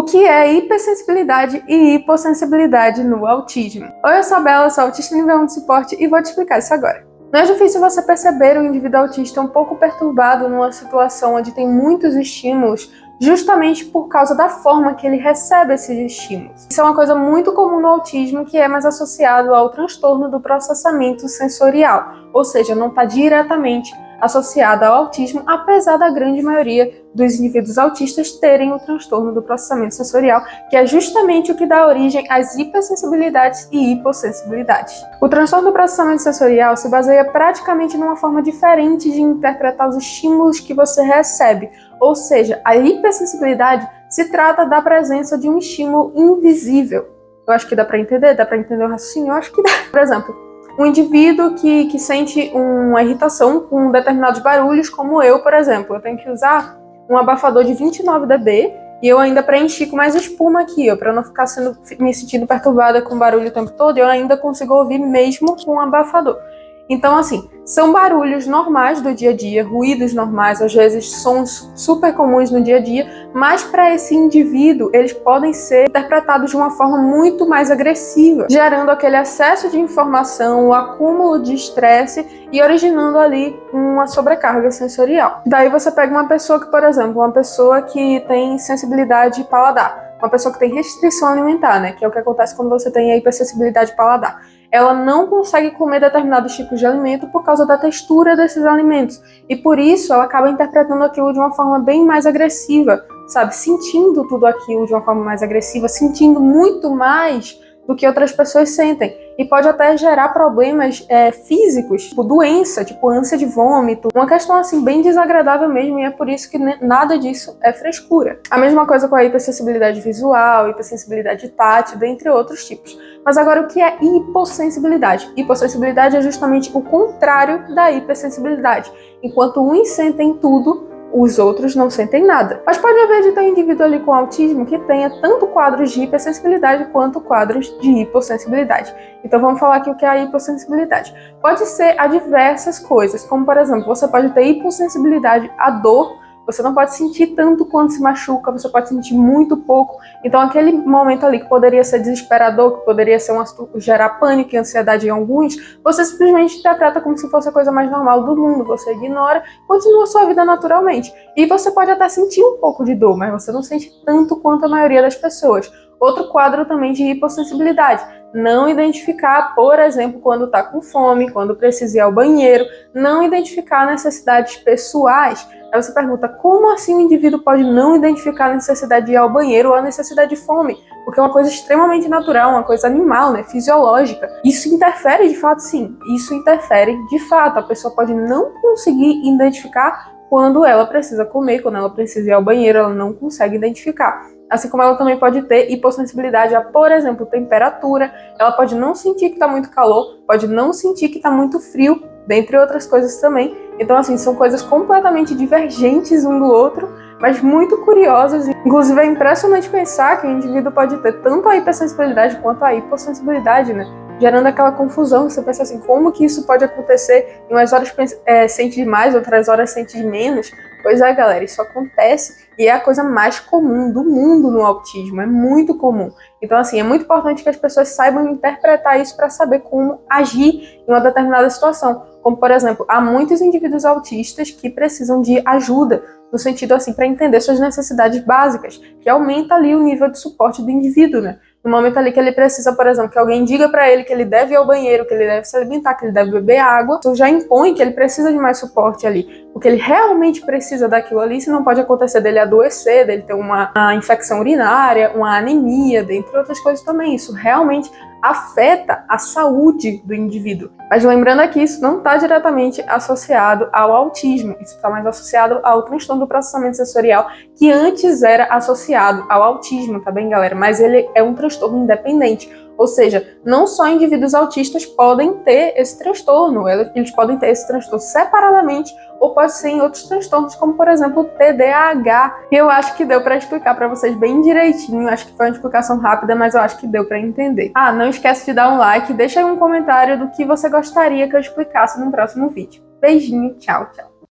O que é hipersensibilidade e hipossensibilidade no autismo? Oi, eu sou a Bela, sou autista nível 1 de suporte e vou te explicar isso agora. Não é difícil você perceber um indivíduo autista um pouco perturbado numa situação onde tem muitos estímulos, justamente por causa da forma que ele recebe esses estímulos. Isso é uma coisa muito comum no autismo, que é mais associado ao transtorno do processamento sensorial, ou seja, não está diretamente associada ao autismo, apesar da grande maioria dos indivíduos autistas terem o transtorno do processamento sensorial, que é justamente o que dá origem às hipersensibilidades e hipossensibilidades. O transtorno do processamento sensorial se baseia praticamente numa forma diferente de interpretar os estímulos que você recebe, ou seja, a hipersensibilidade se trata da presença de um estímulo invisível. Eu acho que dá para entender? Dá para entender o raciocínio? Eu acho que dá. Por exemplo, um indivíduo que sente uma irritação com determinados barulhos, como eu, por exemplo. Eu tenho que usar um abafador de 29 dB e eu ainda preenchi com mais espuma aqui, para não ficar me sentindo perturbada com barulho o tempo todo, eu ainda consigo ouvir mesmo com um abafador. Então, assim, são barulhos normais do dia a dia, ruídos normais, às vezes sons super comuns no dia a dia, mas para esse indivíduo, eles podem ser interpretados de uma forma muito mais agressiva, gerando aquele excesso de informação, o acúmulo de estresse e originando ali uma sobrecarga sensorial. Daí você pega uma pessoa que, por exemplo, uma pessoa que tem sensibilidade paladar, uma pessoa que tem restrição alimentar, né, que é o que acontece quando você tem a hipersensibilidade paladar. Ela não consegue comer determinados tipos de alimento por causa da textura desses alimentos. E por isso ela acaba interpretando aquilo de uma forma bem mais agressiva, sabe? Sentindo tudo aquilo de uma forma mais agressiva, sentindo muito mais do que outras pessoas sentem. E pode até gerar problemas físicos, tipo doença, tipo ânsia de vômito. Uma questão assim bem desagradável mesmo, e é por isso que nada disso é frescura. A mesma coisa com a hipersensibilidade visual, hipersensibilidade tátil, dentre outros tipos. Mas agora, o que é hipossensibilidade? Hipossensibilidade é justamente o contrário da hipersensibilidade. Enquanto uns sentem tudo, os outros não sentem nada. Mas pode haver de ter um indivíduo ali com autismo que tenha tanto quadros de hipersensibilidade quanto quadros de hipossensibilidade. Então vamos falar aqui o que é a hipossensibilidade. Pode ser a diversas coisas, como por exemplo, você pode ter hipossensibilidade à dor. Você não pode sentir tanto quando se machuca, você pode sentir muito pouco. Então, aquele momento ali que poderia ser desesperador, que poderia ser gerar pânico e ansiedade em alguns, você simplesmente interpreta como se fosse a coisa mais normal do mundo. Você ignora, continua a sua vida naturalmente. E você pode até sentir um pouco de dor, mas você não sente tanto quanto a maioria das pessoas. Outro quadro também de hipossensibilidade. Não identificar, por exemplo, quando está com fome, quando precisa ir ao banheiro, não identificar necessidades pessoais. Aí você pergunta, como assim o indivíduo pode não identificar a necessidade de ir ao banheiro ou a necessidade de fome? Porque é uma coisa extremamente natural, uma coisa animal, né, fisiológica. Isso interfere de fato, sim. Isso interfere de fato. A pessoa pode não conseguir identificar quando ela precisa comer, quando ela precisa ir ao banheiro, ela não consegue identificar. Assim como ela também pode ter hipossensibilidade a, por exemplo, temperatura. Ela pode não sentir que está muito calor, pode não sentir que está muito frio, dentre outras coisas também. Então, assim, são coisas completamente divergentes um do outro, mas muito curiosas. Inclusive, é impressionante pensar que o indivíduo pode ter tanto a hipersensibilidade quanto a hipossensibilidade, né? Gerando aquela confusão, você pensa assim, como que isso pode acontecer? Em umas horas sente de mais, outras horas sente de menos. Pois é, galera, isso acontece e é a coisa mais comum do mundo no autismo, é muito comum. Então, assim, é muito importante que as pessoas saibam interpretar isso para saber como agir em uma determinada situação. Como, por exemplo, há muitos indivíduos autistas que precisam de ajuda, no sentido, assim, para entender suas necessidades básicas, que aumenta ali o nível de suporte do indivíduo, né? No momento ali que ele precisa, por exemplo, que alguém diga para ele que ele deve ir ao banheiro, que ele deve se alimentar, que ele deve beber água, isso já impõe que ele precisa de mais suporte ali, porque ele realmente precisa daquilo ali, senão pode acontecer dele adoecer, dele ter uma infecção urinária, uma anemia, dentre outras coisas também. Isso realmente afeta a saúde do indivíduo. Mas lembrando aqui, isso não está diretamente associado ao autismo, isso está mais associado ao transtorno do processamento sensorial, que antes era associado ao autismo, tá bem, galera? Mas ele é um transtorno independente. Ou seja, não só indivíduos autistas podem ter esse transtorno, eles podem ter esse transtorno separadamente ou pode ser em outros transtornos, como por exemplo o TDAH. E eu acho que deu para explicar para vocês bem direitinho, acho que foi uma explicação rápida, mas eu acho que deu para entender. Ah, não esquece de dar um like, deixa aí um comentário do que você gostaria que eu explicasse no próximo vídeo. Beijinho, tchau, tchau.